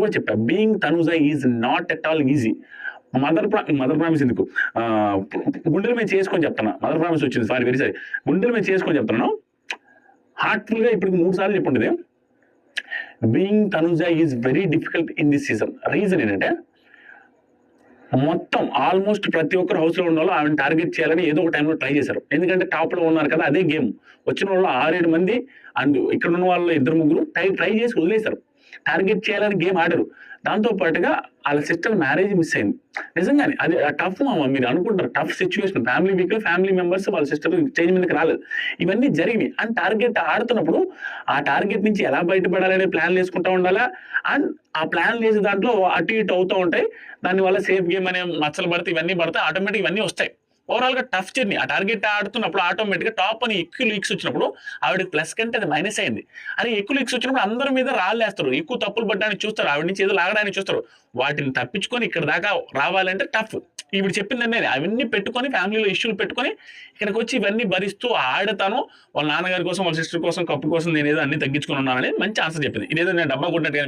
కూడా చెప్పా, being Tanuja is not at all easy. Mother promise ఎందుకు, గుండెల మీద చేసుకొని చెప్తాను. మదర్ ప్రామిస్ వచ్చింది, సారీ వెరీ సారీ, గుండెల మీద చేసుకొని చెప్తున్నాను. హార్ట్ఫుల్గా ఇప్పుడు 3 సార్లు చెప్పుంటుంది. Being Tanuja is very difficult in this season. Reason ఏంటంటే మొత్తం ఆల్మోస్ట్ ప్రతి ఒక్కరు హౌస్లో ఉన్న వాళ్ళు ఆమెను టార్గెట్ చేయాలని ఏదో ఒక టైంలో ట్రై చేశారు. ఎందుకంటే టాప్లో ఉన్నారు కదా, అదే గేమ్. వచ్చిన వాళ్ళు 6-7 మంది అండ్ ఇక్కడ ఉన్న వాళ్ళు 2-3 ట్రై చేసి వదిలేశారు. టార్గెట్ చేయాలని గేమ్ ఆడారు. దాంతో పాటుగా వాళ్ళ సిస్టర్ మ్యారేజ్ మిస్ అయింది. నిజంగానే అది టఫ్ మామ. మీరు అనుకుంటారు టఫ్ సిచ్యువేషన్, ఫ్యామిలీ వీక్ లో ఫ్యామిలీ మెంబర్స్ వాళ్ళ సిస్టర్ చేంజ్ మీదకి రాలేదు. ఇవన్నీ జరిగినాయి. అండ్ టార్గెట్ ఆడుతున్నప్పుడు ఆ టార్గెట్ నుంచి ఎలా బయటపడాలనే ప్లాన్లు వేసుకుంటూ ఉండాలా. అండ్ ఆ ప్లాన్ వేసే దాంట్లో అటు ఇటు అవుతూ ఉంటాయి. దానివల్ల సేఫ్ గేమ్ అనే మచ్చలు పడితే ఇవన్నీ పడితే ఆటోమేటిక్ ఇవన్నీ వస్తాయి. ఓవరాల్ గా టఫ్ జర్నీ. ఆ టార్గెట్ ఆడుతున్నప్పుడు ఆటోమేటిక్ గా టాప్ అని ఎక్కువ లీక్స్ వచ్చినప్పుడు ఆవిడకి ప్లస్ కంటే అది మైనస్ అయింది. అని ఎక్కువ లీక్స్ వచ్చినప్పుడు అందరి మీద రాళ్ళేస్తారు, ఎక్కువ తప్పులు పడ్డానికి చూస్తారు, ఆవిడ నుంచి ఏదో లాగడానికి చూస్తారు. వాటిని తప్పించుకొని ఇక్కడ దాకా రావాలంటే టఫ్. ఈవిడ చెప్పిందండి, అవన్నీ పెట్టుకొని ఫ్యామిలీలో ఇష్యూలు పెట్టుకొని ఇక్కడికి వచ్చి ఇవన్నీ భరిస్తూ ఆడతాను, వాళ్ళ నాన్నగారి కోసం వాళ్ళ సిస్టర్ కోసం కప్పు కోసం నేను ఏదో అన్ని తగ్గించుకుని ఉన్నానని మంచి ఆన్సర్ చెప్పింది. ఇదేదో నేను డబ్బా కొట్టినట్టుగా